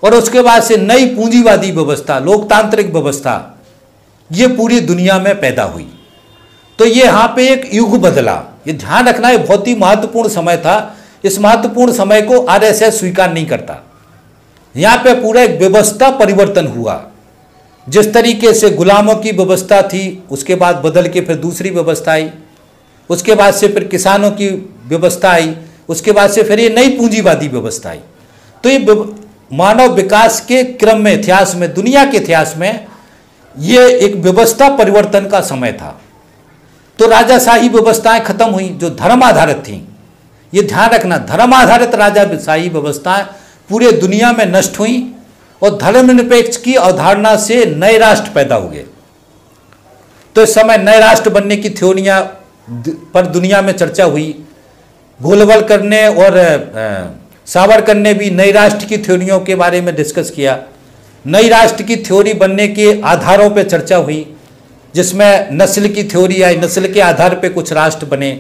और उसके बाद से नई पूंजीवादी व्यवस्था, लोकतांत्रिक व्यवस्था, ये पूरी दुनिया में पैदा हुई। तो ये यहाँ पे एक युग बदला। ये ध्यान रखना, ये बहुत ही महत्वपूर्ण समय था। इस महत्वपूर्ण समय को आरएसएस स्वीकार नहीं करता। यहाँ पे पूरा एक व्यवस्था परिवर्तन हुआ। जिस तरीके से गुलामों की व्यवस्था थी, उसके बाद बदल के फिर दूसरी व्यवस्था आई, उसके बाद से फिर किसानों की व्यवस्था आई, उसके बाद से फिर ये नई पूंजीवादी व्यवस्था आई। तो ये मानव विकास के क्रम में, इतिहास में, दुनिया के इतिहास में ये एक व्यवस्था परिवर्तन का समय था। तो राजाशाही व्यवस्थाएं खत्म हुई जो धर्म आधारित थीं। ये ध्यान रखना, धर्म आधारित राजाशाही व्यवस्थाएं पूरे दुनिया में नष्ट हुई और धर्मनिरपेक्ष की अवधारणा से नए राष्ट्र पैदा हो गए। तो इस समय नए राष्ट्र बनने की थ्योरियां पर दुनिया में चर्चा हुई। गोलवलकर ने और सावरकर ने भी नई राष्ट्र की थ्योरियों के बारे में डिस्कस किया। नई राष्ट्र की थ्योरी बनने के आधारों पर चर्चा हुई, जिसमें नस्ल की थ्योरी आई। नस्ल के आधार पे कुछ राष्ट्र बने,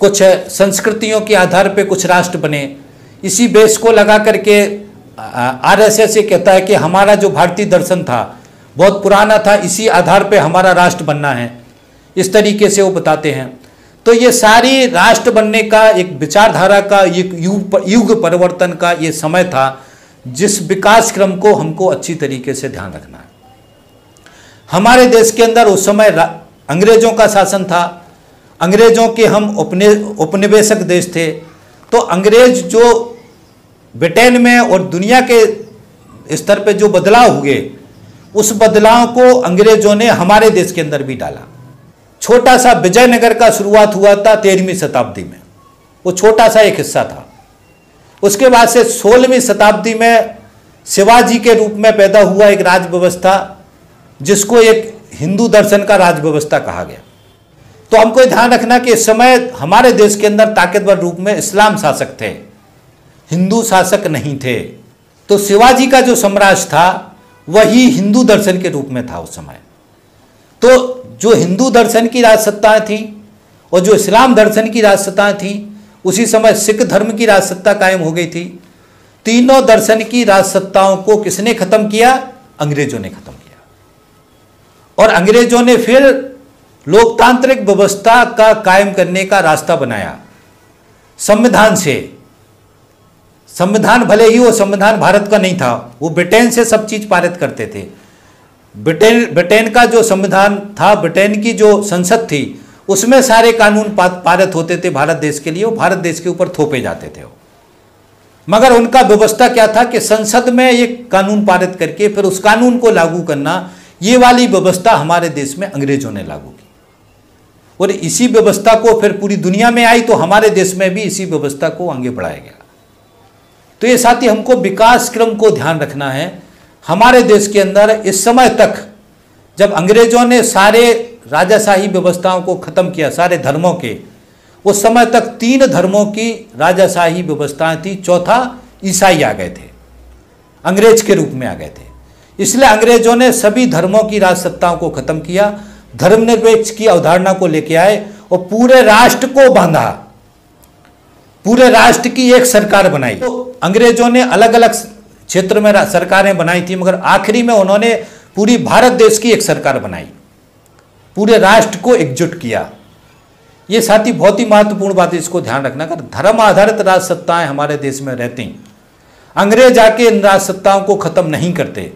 कुछ संस्कृतियों के आधार पे कुछ राष्ट्र बने। इसी बेस को लगा करके आरएसएस ये कहता है कि हमारा जो भारतीय दर्शन था बहुत पुराना था, इसी आधार पे हमारा राष्ट्र बनना है। इस तरीके से वो बताते हैं। तो ये सारी राष्ट्र बनने का एक विचारधारा का एक युग परिवर्तन का ये समय था, जिस विकास क्रम को हमको अच्छी तरीके से ध्यान रखना है। हमारे देश के अंदर उस समय अंग्रेजों का शासन था। अंग्रेजों के हम उपनिवेशक देश थे। तो अंग्रेज जो ब्रिटेन में और दुनिया के स्तर पे जो बदलाव हुए, उस बदलाव को अंग्रेजों ने हमारे देश के अंदर भी डाला। छोटा सा विजयनगर का शुरुआत हुआ था 13वीं शताब्दी में, वो छोटा सा एक हिस्सा था। उसके बाद से 16वीं शताब्दी में शिवाजी के रूप में पैदा हुआ एक राज व्यवस्था, जिसको एक हिंदू दर्शन का राज व्यवस्था कहा गया। तो हमको ध्यान रखना कि इस समय हमारे देश के अंदर ताकतवर रूप में इस्लाम शासक थे, हिंदू शासक नहीं थे। तो शिवाजी का जो साम्राज्य था वही हिंदू दर्शन के रूप में था उस समय। तो जो हिंदू दर्शन की राजसत्ताएं थी और जो इस्लाम दर्शन की राजसत्ताएं थी, उसी समय सिख धर्म की राजसत्ता कायम हो गई थी। तीनों दर्शन की राजसत्ताओं को किसने खत्म किया? अंग्रेजों ने खत्म किया। और अंग्रेजों ने फिर लोकतांत्रिक व्यवस्था का कायम करने का रास्ता बनाया संविधान से। संविधान भले ही वो संविधान भारत का नहीं था, वो ब्रिटेन से सब चीज पारित करते थे। ब्रिटेन का जो संविधान था, ब्रिटेन की जो संसद थी, उसमें सारे कानून पारित होते थे भारत देश के लिए, वो भारत देश के ऊपर थोपे जाते थे। मगर उनका व्यवस्था क्या था कि संसद में एक कानून पारित करके फिर उस कानून को लागू करना, ये वाली व्यवस्था हमारे देश में अंग्रेजों ने लागू की। और इसी व्यवस्था को फिर पूरी दुनिया में आई, तो हमारे देश में भी इसी व्यवस्था को आगे बढ़ाया गया। तो ये साथ ही हमको विकास क्रम को ध्यान रखना है। हमारे देश के अंदर इस समय तक, जब अंग्रेजों ने सारे राजाशाही व्यवस्थाओं को खत्म किया, सारे धर्मों के, उस समय तक 3 धर्मों की राजाशाही व्यवस्थाएं थी। चौथा ईसाई आ गए थे, अंग्रेज के रूप में आ गए थे। इसलिए अंग्रेजों ने सभी धर्मों की राजसत्ताओं को खत्म किया, धर्मनिरपेक्ष की अवधारणा को लेकर आए और पूरे राष्ट्र को बांधा, पूरे राष्ट्र की एक सरकार बनाई। तो अंग्रेजों ने अलग अलग क्षेत्र में सरकारें बनाई थी, मगर आखिरी में उन्होंने पूरी भारत देश की एक सरकार बनाई, पूरे राष्ट्र को एकजुट किया। ये साथी बहुत ही महत्वपूर्ण बात है, इसको ध्यान रखना। अगर धर्म आधारित राजसत्ताएं हमारे देश में रहती, अंग्रेज आके इन राजसत्ताओं को खत्म नहीं करते,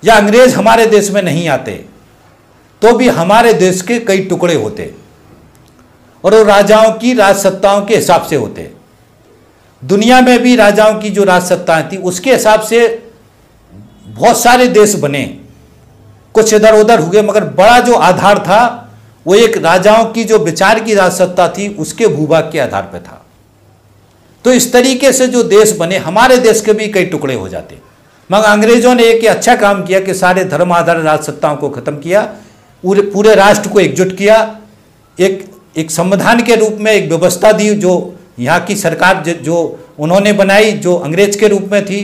या अंग्रेज हमारे देश में नहीं आते, तो भी हमारे देश के कई टुकड़े होते और वो राजाओं की राजसत्ताओं के हिसाब से होते। दुनिया में भी राजाओं की जो राजसत्ताएं थी, उसके हिसाब से बहुत सारे देश बने, कुछ इधर उधर हुए, मगर बड़ा जो आधार था वो एक राजाओं की जो विचार की राजसत्ता थी, उसके भूभाग के आधार पर था। तो इस तरीके से जो देश बने, हमारे देश के भी कई टुकड़े हो जाते। मगर अंग्रेजों ने एक अच्छा काम किया कि सारे धर्म आधारित राजसत्ताओं को खत्म किया, पूरे राष्ट्र को एकजुट किया, एक संविधान के रूप में एक व्यवस्था दी, जो यहाँ की सरकार जो उन्होंने बनाई, जो अंग्रेज के रूप में थी।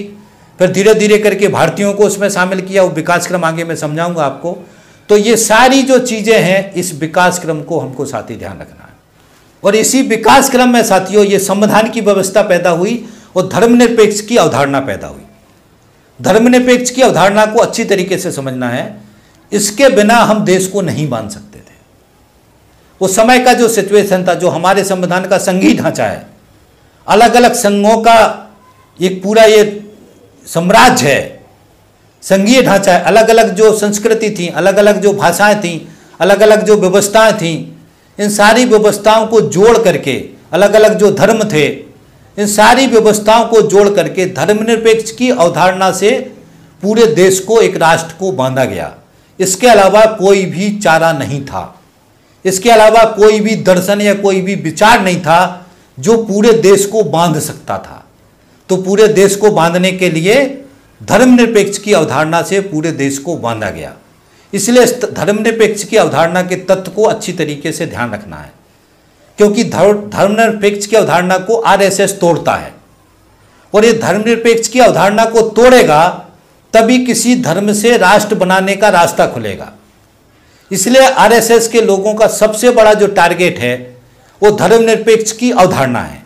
फिर धीरे धीरे करके भारतीयों को उसमें शामिल किया। वो विकास क्रम आगे मैं समझाऊंगा आपको। तो ये सारी जो चीज़ें हैं, इस विकास क्रम को हमको साथी ध्यान रखना है। और इसी विकास क्रम में साथियों ये संविधान की व्यवस्था पैदा हुई और धर्मनिरपेक्ष की अवधारणा पैदा हुई। धर्मनिरपेक्ष की अवधारणा को अच्छी तरीके से समझना है, इसके बिना हम देश को नहीं बांध सकते थे। उस समय का जो सिचुएशन था, जो हमारे संविधान का संघीय ढांचा है, अलग अलग संघों का एक पूरा ये साम्राज्य है, संघीय ढांचा है। अलग अलग जो संस्कृति थी, अलग अलग जो भाषाएं थीं, अलग अलग जो व्यवस्थाएं थीं, इन सारी व्यवस्थाओं को जोड़ करके, अलग अलग जो धर्म थे, इन सारी व्यवस्थाओं को जोड़ करके धर्मनिरपेक्ष की अवधारणा से पूरे देश को, एक राष्ट्र को बांधा गया। इसके अलावा कोई भी चारा नहीं था, इसके अलावा कोई भी दर्शन या कोई भी विचार नहीं था जो पूरे देश को बांध सकता था। तो पूरे देश को बांधने के लिए धर्मनिरपेक्ष की अवधारणा से पूरे देश को बांधा गया। इसलिए इस धर्मनिरपेक्ष की अवधारणा के तत्व को अच्छी तरीके से ध्यान रखना है, क्योंकि धर्मनिरपेक्ष की अवधारणा को आरएसएस तोड़ता है, और ये धर्मनिरपेक्ष की अवधारणा को तोड़ेगा तभी किसी धर्म से राष्ट्र बनाने का रास्ता खुलेगा। इसलिए आरएसएस के लोगों का सबसे बड़ा जो टारगेट है वो धर्मनिरपेक्ष की अवधारणा है।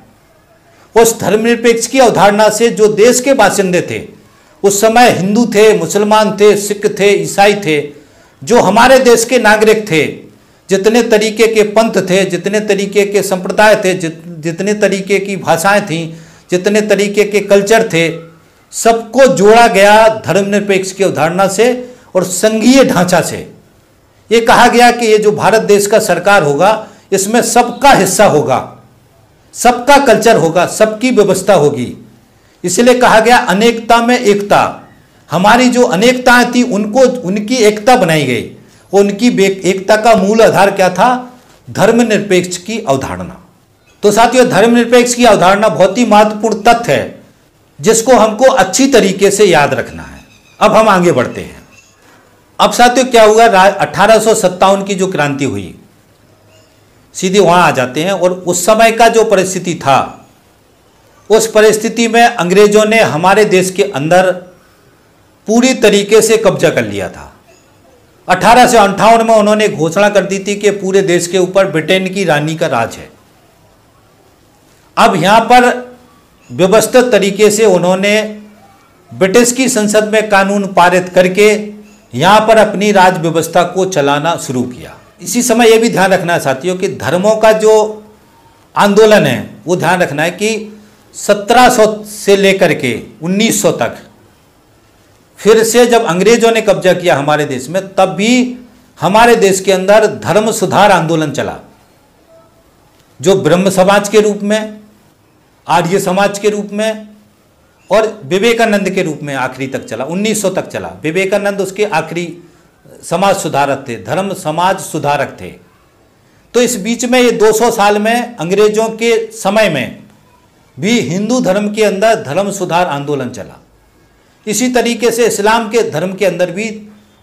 उस धर्मनिरपेक्ष की अवधारणा से जो देश के बाशिंदे थे, उस समय हिंदू थे, मुसलमान थे, सिख थे, ईसाई थे, जो हमारे देश के नागरिक थे, जितने तरीके के पंथ थे, जितने तरीके के संप्रदाय थे, जितने तरीके की भाषाएं थीं, जितने तरीके के कल्चर थे, सबको जोड़ा गया धर्मनिरपेक्ष की अवधारणा से और संघीय ढांचा से। ये कहा गया कि ये जो भारत देश का सरकार होगा, इसमें सबका हिस्सा होगा, सबका कल्चर होगा, सबकी व्यवस्था होगी। इसलिए कहा गया अनेकता में एकता। हमारी जो अनेकताएं थी उनको उनकी एकता बनाई गई। उनकी एकता का मूल आधार क्या था? धर्मनिरपेक्ष की अवधारणा। तो साथियों, धर्मनिरपेक्ष की अवधारणा बहुत ही महत्वपूर्ण तथ्य है जिसको हमको अच्छी तरीके से याद रखना है। अब हम आगे बढ़ते हैं। अब साथियों क्या हुआ, 1857 की जो क्रांति हुई, सीधे वहां आ जाते हैं। और उस समय का जो परिस्थिति था, उस परिस्थिति में अंग्रेजों ने हमारे देश के अंदर पूरी तरीके से कब्जा कर लिया था। 1858 में उन्होंने घोषणा कर दी थी कि पूरे देश के ऊपर ब्रिटेन की रानी का राज है। अब यहां पर व्यवस्थित तरीके से उन्होंने ब्रिटिश की संसद में कानून पारित करके यहां पर अपनी राज व्यवस्था को चलाना शुरू किया। इसी समय यह भी ध्यान रखना है साथियों कि धर्मों का जो आंदोलन है वो ध्यान रखना है कि 1700 से लेकर के 1900 तक, फिर से जब अंग्रेजों ने कब्जा किया हमारे देश में, तब भी हमारे देश के अंदर धर्म सुधार आंदोलन चला, जो ब्रह्म समाज के रूप में, आर्य समाज के रूप में और विवेकानंद के रूप में आखिरी तक चला, 1900 तक चला। विवेकानंद उसके आखिरी समाज सुधारक थे, धर्म समाज सुधारक थे। तो इस बीच में ये 200 साल में अंग्रेजों के समय में भी हिंदू धर्म के अंदर धर्म सुधार आंदोलन चला। इसी तरीके से इस्लाम के धर्म के अंदर भी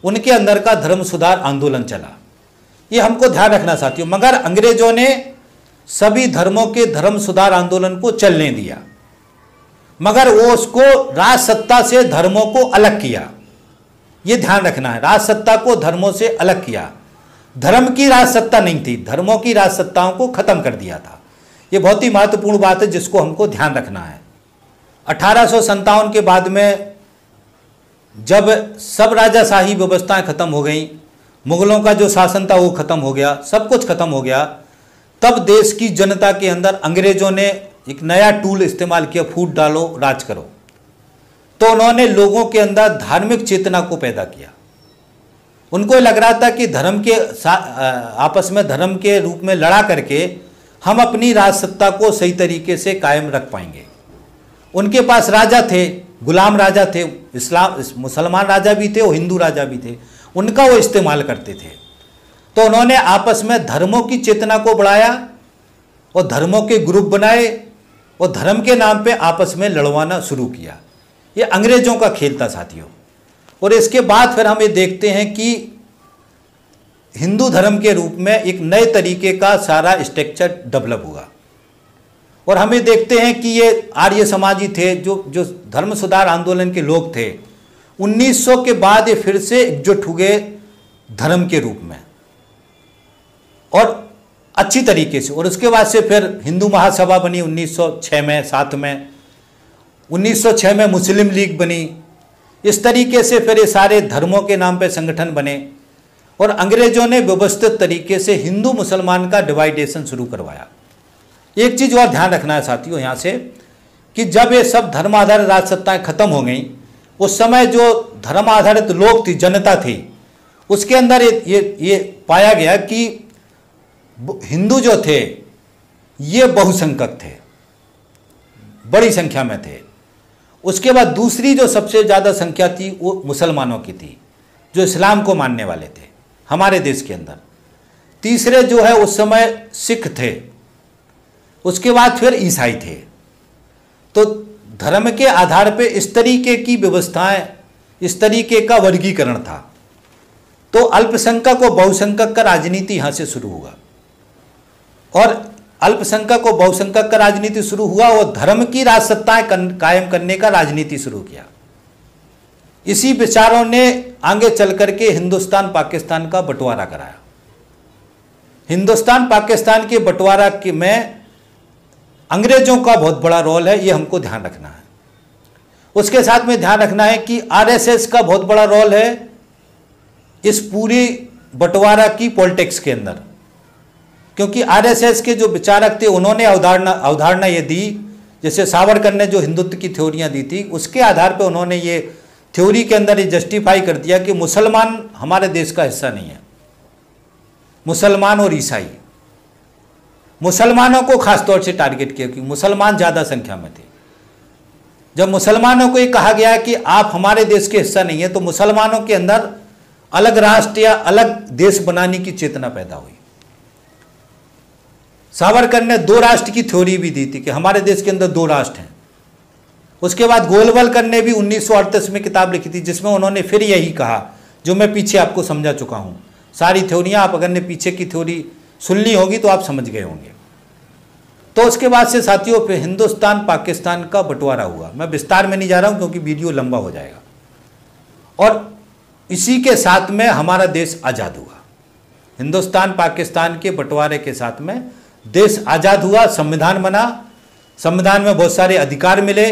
उनके अंदर का धर्म सुधार आंदोलन चला। ये हमको ध्यान रखना साथियों। मगर अंग्रेजों ने सभी धर्मों के धर्म सुधार आंदोलन को चलने दिया, मगर वो उसको राज सत्ता से धर्मों को अलग किया। ये ध्यान रखना है, राज सत्ता को धर्मों से अलग किया। धर्म की राज सत्ता नहीं थी, धर्मों की राज सत्ताओं को खत्म कर दिया था। ये बहुत ही महत्वपूर्ण बात है जिसको हमको ध्यान रखना है। 1857 के बाद में जब सब राजाशाही व्यवस्थाएं खत्म हो गई, मुगलों का जो शासन था वो खत्म हो गया, सब कुछ खत्म हो गया, तब देश की जनता के अंदर अंग्रेजों ने एक नया टूल इस्तेमाल किया, फूट डालो राज करो। तो उन्होंने लोगों के अंदर धार्मिक चेतना को पैदा किया। उनको लग रहा था कि धर्म के आपस में धर्म के रूप में लड़ा करके हम अपनी राज सत्ता को सही तरीके से कायम रख पाएंगे। उनके पास राजा थे, गुलाम राजा थे, मुसलमान राजा भी थे और हिंदू राजा भी थे, उनका वो इस्तेमाल करते थे। तो उन्होंने आपस में धर्मों की चेतना को बढ़ाया और धर्मों के ग्रुप बनाए और धर्म के नाम पे आपस में लड़वाना शुरू किया। ये अंग्रेजों का खेल था साथियों। और इसके बाद फिर हम ये देखते हैं कि हिंदू धर्म के रूप में एक नए तरीके का सारा स्ट्रक्चर डेवलप हुआ। और हम ये देखते हैं कि ये आर्य समाजी थे, जो धर्म सुधार आंदोलन के लोग थे, 1900 के बाद ये फिर से एकजुट हुए धर्म के रूप में और अच्छी तरीके से। और उसके बाद से फिर हिंदू महासभा बनी 1906 में, 7 में 1906 में मुस्लिम लीग बनी। इस तरीके से फिर ये सारे धर्मों के नाम पे संगठन बने और अंग्रेजों ने व्यवस्थित तरीके से हिंदू मुसलमान का डिवाइडेशन शुरू करवाया। एक चीज़ और ध्यान रखना है साथियों यहाँ से कि जब ये सब धर्म आधारित राज सत्ताएँ खत्म हो गई, उस समय जो धर्म आधारित लोग थी, जनता थी, उसके अंदर ये पाया गया कि हिंदू जो थे ये बहुसंख्यक थे, बड़ी संख्या में थे। उसके बाद दूसरी जो सबसे ज़्यादा संख्या थी वो मुसलमानों की थी, जो इस्लाम को मानने वाले थे हमारे देश के अंदर। तीसरे जो है उस समय सिख थे, उसके बाद फिर ईसाई थे। तो धर्म के आधार पे इस तरीके की व्यवस्थाएं, इस तरीके का वर्गीकरण था। तो अल्पसंख्यक और बहुसंख्यक का राजनीति यहाँ से शुरू हुआ, और अल्पसंख्यक और बहुसंख्यक का राजनीति शुरू हुआ और धर्म की राजसत्ताएं कायम करने का राजनीति शुरू किया। इसी विचारों ने आगे चल करके हिंदुस्तान पाकिस्तान का बंटवारा कराया। हिंदुस्तान पाकिस्तान के बंटवारा में अंग्रेजों का बहुत बड़ा रोल है, ये हमको ध्यान रखना है। उसके साथ में ध्यान रखना है कि आरएसएस का बहुत बड़ा रोल है इस पूरी बंटवारा की पॉलिटिक्स के अंदर, क्योंकि आरएसएस के जो विचारक थे उन्होंने अवधारणा ये दी, जैसे सावरकर ने जो हिंदुत्व की थ्योरियां दी थी उसके आधार पर उन्होंने ये थ्योरी के अंदर ये जस्टिफाई कर दिया कि मुसलमान हमारे देश का हिस्सा नहीं है। मुसलमान और ईसाई, मुसलमानों को खासतौर से टारगेट किया क्योंकि मुसलमान ज़्यादा संख्या में थे। जब मुसलमानों को ये कहा गया कि आप हमारे देश के हिस्सा नहीं है, तो मुसलमानों के अंदर अलग राष्ट्र या अलग देश बनाने की चेतना पैदा हुई। सावरकर ने दो राष्ट्र की थ्योरी भी दी थी कि हमारे देश के अंदर दो राष्ट्र हैं। उसके बाद गोलवलकर ने भी 1938 में किताब लिखी थी जिसमें उन्होंने फिर यही कहा, जो मैं पीछे आपको समझा चुका हूं। सारी थ्योरियां आप अगर ने पीछे की थ्योरी सुननी होगी तो आप समझ गए होंगे। तो उसके बाद से साथियों पे हिंदुस्तान पाकिस्तान का बंटवारा हुआ। मैं विस्तार में नहीं जा रहा हूं क्योंकि वीडियो लंबा हो जाएगा। और इसी के साथ में हमारा देश आज़ाद हुआ। हिंदुस्तान पाकिस्तान के बंटवारे के साथ में देश आज़ाद हुआ, संविधान बना, संविधान में बहुत सारे अधिकार मिले,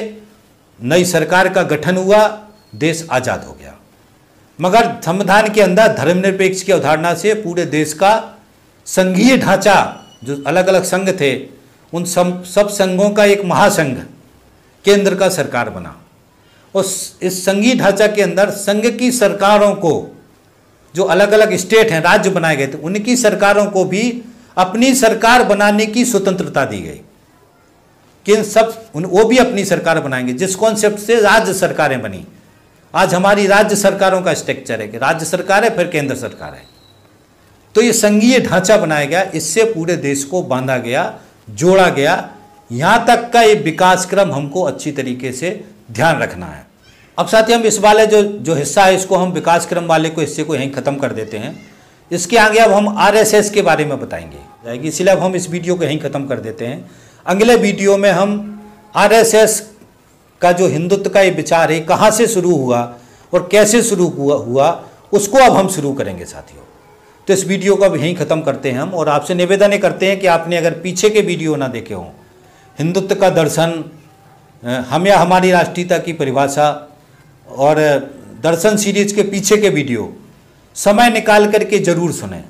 नई सरकार का गठन हुआ, देश आज़ाद हो गया। मगर संविधान के अंदर धर्मनिरपेक्ष की अवधारणा से पूरे देश का संघीय ढांचा, जो अलग अलग संघ थे, उन सब संघों का एक महासंघ केंद्र का सरकार बना। और इस संघीय ढांचा के अंदर संघ की सरकारों को, जो अलग अलग स्टेट हैं, राज्य बनाए गए थे, उनकी सरकारों को भी अपनी सरकार बनाने की स्वतंत्रता दी गई कि वो भी अपनी सरकार बनाएंगे। जिस कॉन्सेप्ट से राज्य सरकारें बनी, आज हमारी राज्य सरकारों का स्ट्रक्चर है कि राज्य सरकार है फिर केंद्र सरकार है। तो ये संघीय ढांचा बनाया गया, इससे पूरे देश को बांधा गया, जोड़ा गया। यहाँ तक का ये विकास क्रम हमको अच्छी तरीके से ध्यान रखना है। अब साथियों हम इस वाले जो हिस्सा है इसको हम विकास क्रम वाले को हिस्से को यहीं ख़त्म कर देते हैं। इसके आगे अब हम आरएसएस के बारे में बताएंगे, इसलिए अब हम इस वीडियो को यहीं ख़त्म कर देते हैं। अगले वीडियो में हम आरएसएस का जो हिंदुत्व का ये विचार है कहाँ से शुरू हुआ और कैसे शुरू हुआ उसको अब हम शुरू करेंगे साथियों। तो इस वीडियो को अब यहीं ख़त्म करते हैं हम, और आपसे निवेदन करते हैं कि आपने अगर पीछे के वीडियो ना देखे हों, हिंदुत्व का दर्शन, हम या हमारी राष्ट्रीयता की परिभाषा और दर्शन सीरीज के पीछे के वीडियो समय निकाल करके जरूर सुनें।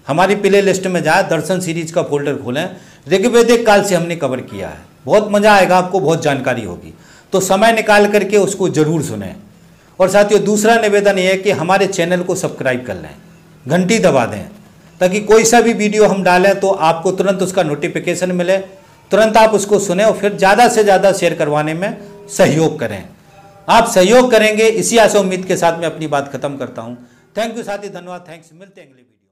हमारी प्ले लिस्ट में जाए, दर्शन सीरीज का फोल्डर खोलें, ऋग्वेदिक काल से हमने कवर किया है, बहुत मज़ा आएगा आपको, बहुत जानकारी होगी। तो समय निकाल करके उसको जरूर सुनें। और साथियों दूसरा निवेदन ये है कि हमारे चैनल को सब्सक्राइब कर लें, घंटी दबा दें, ताकि कोई सा भी वीडियो हम डालें तो आपको तुरंत उसका नोटिफिकेशन मिले, तुरंत आप उसको सुने और फिर ज़्यादा से ज़्यादा शेयर करवाने में सहयोग करें। आप सहयोग करेंगे, इसी आशा उम्मीद के साथ मैं अपनी बात खत्म करता हूँ। थैंक यू साथी, धन्यवाद, थैंक्स, मिलते हैं अगले वीडियो।